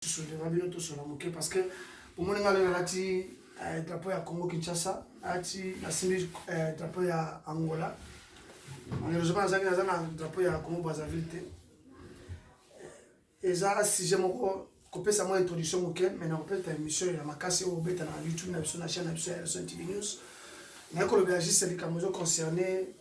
Parce que pour moi, le drapeau à Congo Kinshasa, le drapeau à Angola. Malheureusement, il y a un drapeau à Congo Brazzaville. Et ça, si j'aime couper sa introduction, mais on peut être émission, il y a ma casse au bête dans YouTube, sur la chaîne TV News. Mais quand le gagiste, c'est les concerné,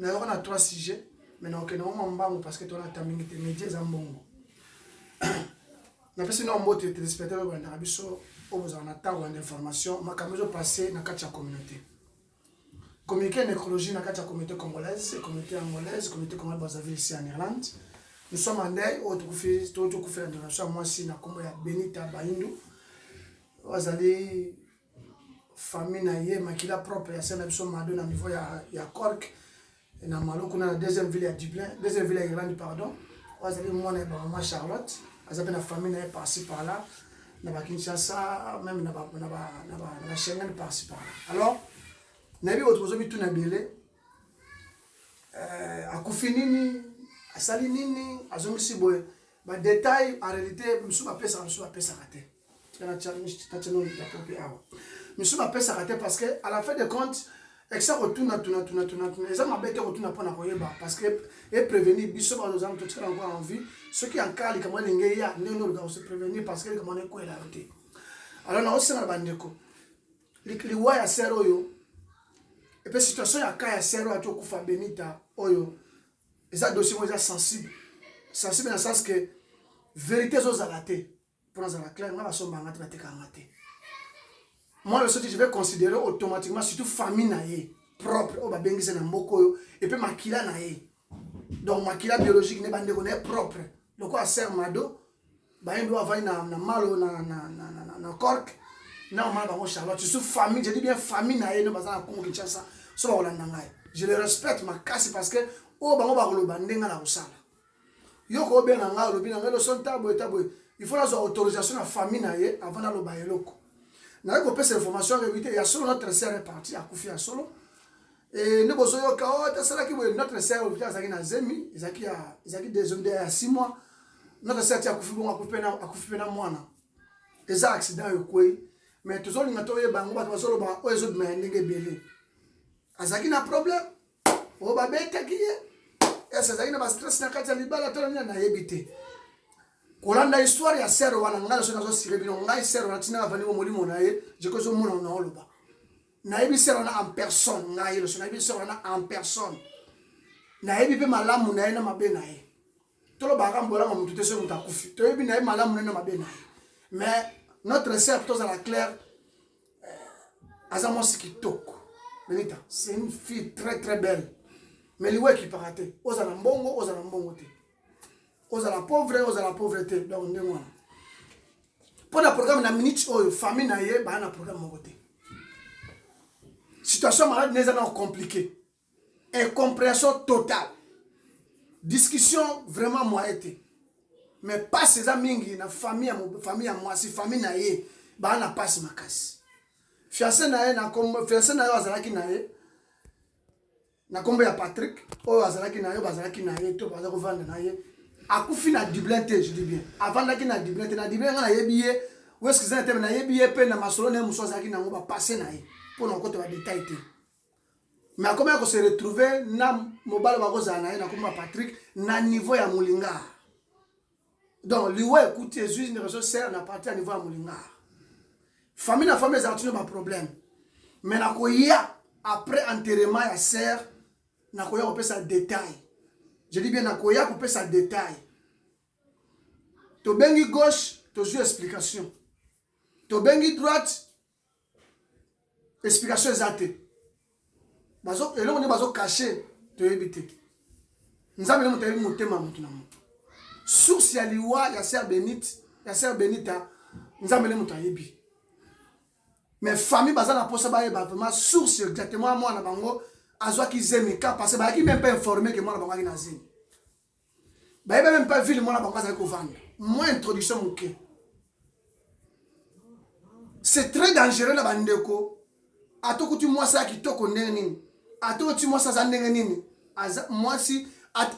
on a 3 sujets, mais on a un parce que tu as terminé tes médias en bon. Na pesi na mbote téléspectateurs ba na biso oboza na tango d'information makamezo passé na kati ya communauté communiquer nécrologie na kati ya communauté congolaise communauté angolaise communauté congolaise Brazzaville ici en Irlande. Nous sommes en deuil au tout faire donation moi si na kombo ya Benita Baindu wazali famille na ye makila propre ya sana biso mado na niveau ya Cork na maloko na deuxième ville ya Dublin deuxième ville ya Irlande pardon wazali mwana ba mama Charlotte la famille est par-ci par-là, na Kinshasa, même na Schengen par-ci par-là. Alors, nabi autre tout na belé akufi nini, asali nini, azongisi boye, ba détail en réalité musu ba pesa raté. Musu ba pesa raté parce que à la fin de compte ça retourne ça m'a bête retourne pas na koyeba parce que et prévenir biso ba nos amis tout ça encore en vie ceux qui en cas comment lingue ya non le gars se prévenir parce que comment ko la route alors na osenga bandeko liwa ya sero yo et puis situation ya ka ya sero ato kufa Benita oyo ça dossier moi sensible dans le sens que vérité zo zalaté pour nous la clair moi ba so banga te ngate. Moi, le seul que je vais considérer automatiquement, surtout famille naïe, propre, au babengise na mboko et puis makila naïe. Donc makila biologique n'est pas propre. Donc quoi sert mado, bah il doit avoir na malo na Cork, na mal bango Charlotte. Surtout famille, je dis bien famille naïe, ne pas na Congo Kinshasa, so ba olanda ngai. Je le respecte ma casse parce que oh bango ba koloba ndenga na osala. Yo ko be na ngai lobi na ngai lo son tabo. Il faut la autorisation na famille naïe avant na lo ba eloko. Na ko pesa information réalité il y a solo notre sœur est parti à Koufi à solo et nous bozo yo ka ta sala ki notre sœur hôpital zaki na zemi zaki des hommes de 6 mois notre sœur a Koufi bon a Koufi na mwana eza accident yo koi mais toujours linga to ye bango ba solo ba o ezo me ndenge belé azaki na problème o ba beta ki esa zaki na ba stress na kati ya libala to na yebite kolanda histoire ya sero wana ngala so nazo sirebino ngai sero na tina avani mo molimo na ye je ko so mona na oloba na yebi sero na en personne ngai lo so na yebi sero na en personne na yebi pe malamu na ye na mabe na ye tolo baka mbola mo mutu te so muta kufi to yebi na ye malamu na mabe na ye mais notre sœur tous à la claire azamo sikitoko Benita c'est une fille très très belle mais liwe qui paraté ozala mbongo te aux la pauvreté donc ndengwana pour le programme na minute oyo famille na ye ba na programme mokoté situation malade n'est pas compliquée incompréhension totale discussion vraiment moite mais pas ces amis na famille à moi si famille na ye ba na passe makasi fiancé na ye na comme fiancé na yo azalaki na ye na kombe ya Patrick oyo azalaki na yo bazalaki na ye to baza ko vendre na ye akufi na Dublin te je dis bien avant daki na Dublin te na Dublin na yebiye ou est-ce que ça était na yebiye pe na masolo na muso zaki na ngo ba passer na ye pour non côté ba détail te mais comment qu'on se retrouver na mobile ba ko za na ye na comme Patrick na niveau ya Mulinga donc lui ouais écoute Jésus une raison sert na partie à niveau ya Mulinga famille na famille za tino ba problème mais na ko ya après enterrement ya sœur na ko ya ko pesa détail. Je dis bien, Nakoya couper sa détail. To bengi gauche, to joue explication. To bengi droite, explication exacte. Bazo, et là on est bazo caché, to éviter. Nous avons monté mon thème à mon source ya liwa, ya sœur Benita, nous avons monté yebi. Mais famille baza na posa ba yeba vraiment source exactement moi na bango. Azwa ki zemika parce que qui même pas informé que moi la bango na zemi ba même pas vu le moi la bango za ko vendre moi introduction moké c'est très dangereux la bandeko atoko tu moi ça ki toko ndenge nini atoko tu moi ça za ndenge nini moi si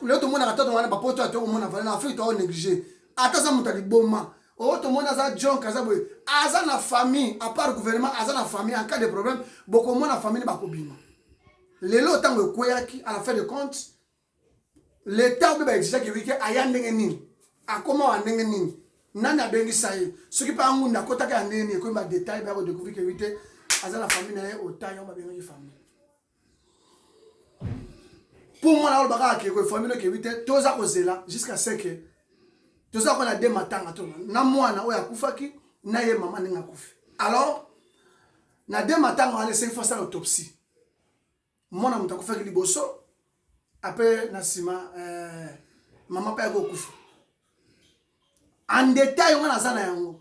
le to mona katoto wana ba poto atoko mona vala na Afrique to négliger ataza mutali boma Tout le monde a John Kazaboy. Aza na famille, à part le gouvernement, aza na famille, en cas de problème, beaucoup de la famille va kobima. Les lots tant que Koyaki, à la fin de compte, l'État va exiger que Wiki aya ndengenin. A comment a ndengenin? Nana bengi saye. Ce qui parle de côté à ndengenin, comme un détail, va découvrir que Wiki aza la famille na au taille, on va bengi famille. Pour moi, là, on va dire que la famille que Wiki, tous à cause là, jusqu'à ce que tout ça qu'on a deux matins à tout na moi na oya kufaki na ye maman ninga kufi alors na deux matins on a laissé faire ça l'autopsie moi na muta kufaki liboso après na sima maman pa go kufa en détail on a zana yango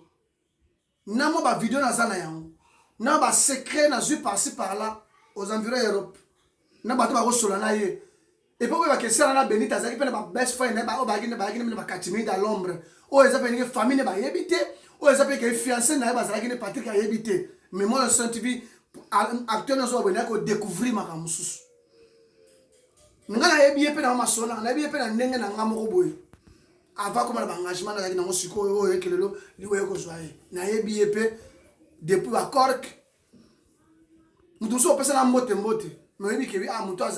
na mo ba vidéo na zana yango na ba secret na zu par-ci par là aux environs Europe na ba to ba go sola na ye. Et puis, il y a des Benita, il y a des best friends, il y a des à l'ombre, il y a des familles qui ont habité, il y a des fiancés qui ont Patrick a habité. Mais moi, je suis actuellement, je vais découvrir ma camusous. Je vais habiller dans ma sona, je vais habiller dans Nenga Nangamoboy. Avant comme l'engagement dans mon sucre, je vais habiller depuis à Cork. Nous tous sommes personnes à motte. Mais je dis que ah, mon toit,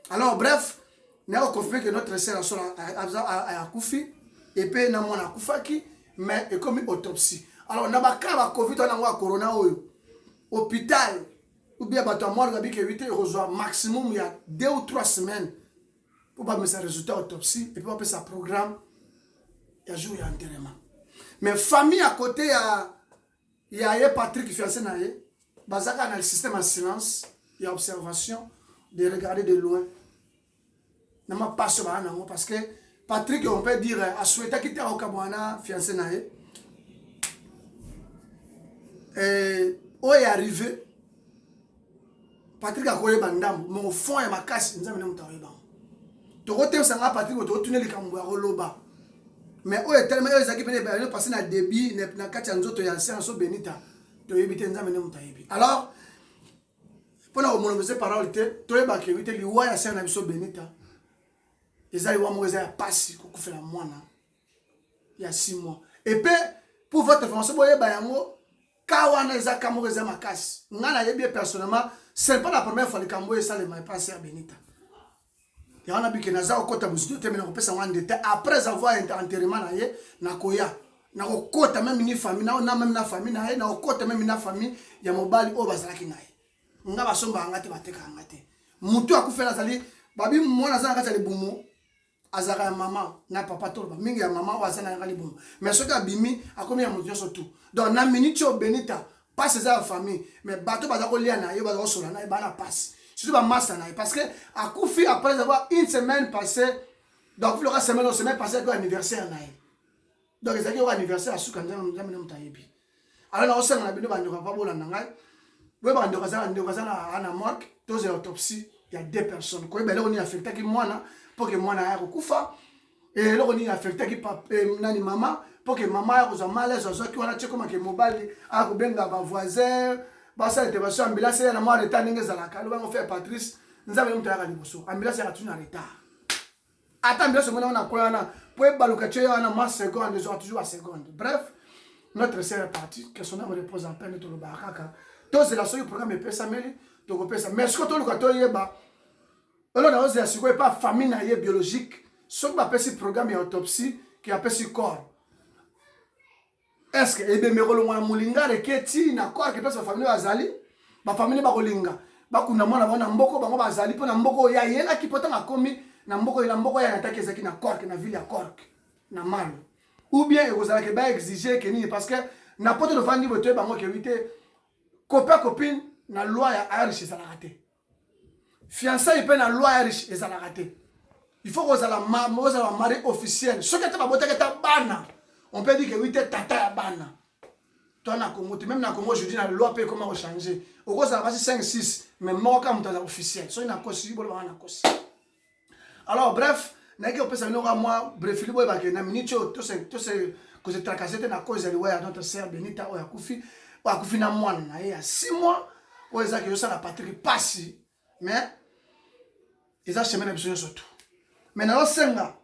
alors bref, nous avons confirmé que notre sœur a Koufi et puis nous avons Koufaki, mais il comme une autopsie. Alors nous avons cas Covid, on a corona hôpital ou bien bateau mort qui évité reçoit maximum il y a 2 ou 3 semaines pour pas mettre sa résultat autopsie et puis on peut sa programme il y a jour il y a enterrement. Mais famille à côté il y a Patrick qui fait ça naé, basaka dans le système en silence, il y a observation de regarder de loin. Je ne pas sur parce que Patrick, on peut dire, a souhaité quitter au Kabouana, fiancé naé. Et où est arrivé, Patrick a collé bandam, mon fond et ma casse, nous avons mis un tu retournes ça Patrick, tu retournes les Kamouara Loba. Mais où est tellement qui peuvent passer dans le débit, dans le quartier de Yansen, en Benita, tu éviter nous avons mis un alors, pour nous monopoliser parole, tu es éviter les rois Yansen en Benita. Les aïeux moi ils passé qu'on fait la moine il y a 6 mois et puis pour votre information boye bayango kawana eza kamoko eza makasi ngana yebi personnellement c'est pas la première fois le kambo et ça le m'a passé à Benita ya wana biki naza okota buzido te mena kopesa ngwa ndete après avoir enterrement na ye na koya na kokota même ni famille na même na famille na ye na kokota même na famille ya mobali o bazalaki na ye nga basomba ngate bateka ngate mutu akufela zali babi mwana za ngata le bumu azaka ya maman na papa tolba mingi ya maman wazana ngali bon mais ce que bimi akomi ya mutu surtout donc na minute au Benita passe za famille mais bato bazako lia na yo bazako sola na bana passe surtout ba massa na parce que akufi après avoir une semaine passée donc le semaine passée que anniversaire na donc ezaki au anniversaire asuka nzambe mutayebi alors na osanga na bino bando pa bola na ngai we bando kazana ana morgue tous autopsie il y a 2 personnes ko bele on y affecté ki mwana pour que moi na kufa et là on y affecté qui papa nani maman pour que maman ya ko malaise zo ki wana cheko make mobali a ko benga ba voisin ba sa intervention ambulance na moi retard ninge za la kalo ba on fait Patrice nzambe mutaka liboso ambulance ya tuna retard ata ambulance mona na koyana pour baluka che yana ma seconde zo toujours à seconde bref notre sœur est partie que son âme repose en paix to lo bakaka to c'est la seule programme pesa meli to ko pesa mais ce que to lo ka to yeba alors, on a dit pas famille biologique, ce qu'on appelle ce programme d'autopsie qui appelle ce corps. Est-ce que les béméroles ont moulinga et qui na corps qui passe la famille azali, ma famille ba kolinga, ba kuna mwana ba na mboko ba ba azali po na mboko ya yela ki pota na komi na mboko ya attaque zaki na corps na ville ya Cork na mal. Ou bien vous allez ba exiger que ni parce que n'importe le vandi bote ba ngo que éviter copine na loi ya Irish ça la raté. Fiançailles peine à loi riche et ça l'a raté. Il faut que vous ayez la mariée officielle. Ce qui est bana, on peut dire que oui, tata ya bana. Toi, na Congo, même na Congo, je dis la loi peut comment changer. Au gros, ça va passer 5-6, mais moi, comme tu as officiel. So, il y a un cause. Alors, bref, on peut savoir moi, bref, il y a une minute, tout ce que j'ai tracassé dans la cause de notre sœur Benita, ou à Koufi, na moi, il y a 6 mois, où ils ont la patrie passée. Mais ils ont chemin de surtout. Mais dans le Senga,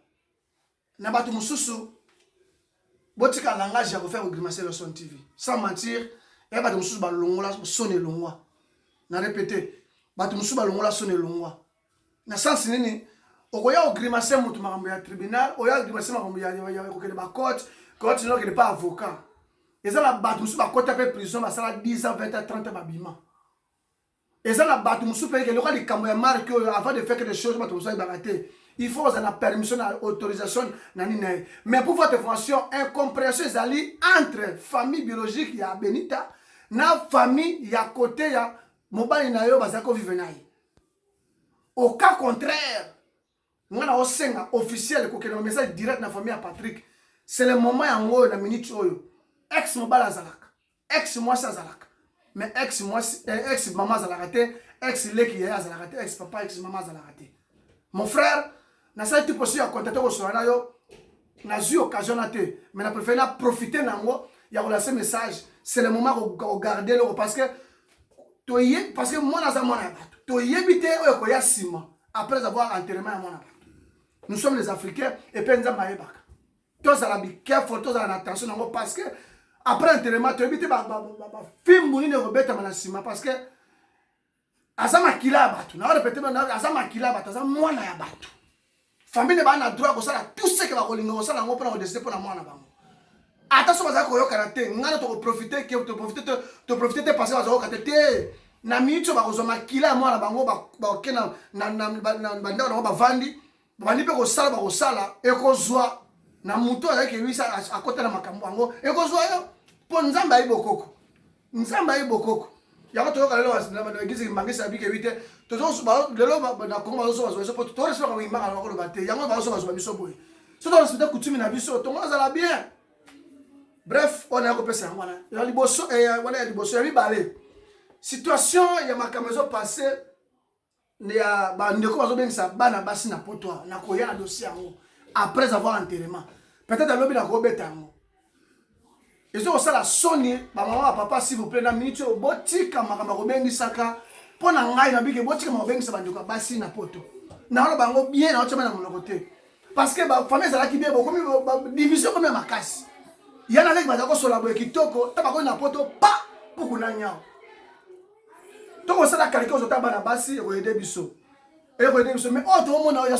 na batu mususu botika langage ya faire grimacer le son TV sans mentir et ba mususu ba longola son elongwa na répéter ba mususu ba longola son elongwa na sens nini okoya o grimacer mutu makambo ya tribunal oya grimacer makambo ya kokele ba court no ke pas avocat ezala ba mususu ba kota pe prison ba sala 10 ans 20 ans 30 ans babima ezala ba mususu pe ke lokali likambo ya marque avant de faire quelque chose ba mususu ba rater. Il faut une permission, une autorisation. Mais pour votre information, incompréhension entre famille biologique ya Benita na famille ya côté ya mobile na yo bazako vivre. Au cas contraire, on a un officiel qui a un message direct dans la famille à Patrick. C'est le moment où on a minute ex mobile azalak, ex moi azalak. Mais ex moi ex maman azalakate, ex leki ya azalakate, ex papa ex maman azalakate. Mon frère na ça tu possible à contacter au soir yo na eu occasion na te mais na préféré profiter nango ya relancer message c'est le moment de garder le parce que moi na za mona bato to yebite o ko ya sima après avoir enterrement ya mona bato nous sommes les Africains et penza maebaka tous à la bi careful tous à la attention nango parce que après enterrement to yebite ba film muni ne robeta na sima parce que azama kila bato na répéter na azama kila bato azama mwana ya bato famille ba na droit ko sala tout ce que ba kolinga ko sala ngo pour décider pour na mwana bango attention ba za ko yo karaté ngana to profiter que to profiter passer ba za ko karaté na micho ba ko zoma kila mwana bango ba kena na banda na ba vandi ba ni pe ko sala e ko zwa na muto avec lui ça à côté na makambo bango e ko zwa yo po nzamba ibokoko ya ko to yo kalelo wasina ba ngizi mangisa bike vite tozo ba lelo ba na kongo bazo bazo po to respect ko imba ko bate yango bazo bazo biso boy so to respect coutume na biso to ngala za bien bref on a ko pesa ngwana ya liboso wana ya liboso ya bibale situation ya makamezo passé ya ba ndeko bazo bengisa bana basi na poto na ko ya na dossier yango après avoir enterrement peut-être lobi na ko beta yango ezo ko sala soni ba maman papa s'il vous plaît na minute botika makamba ko bengisaka pona ngai na bike botika mabengisa bandeko basi na poto na olo bango bien na otema na monoko te parce que ba famille zala ki bien bokomi division comme makasi yana leki bazako sola boye kitoko ta bako na poto pa pukuna nyao to ko sala kalika ozota bana basi ko aider biso mais autre mona ya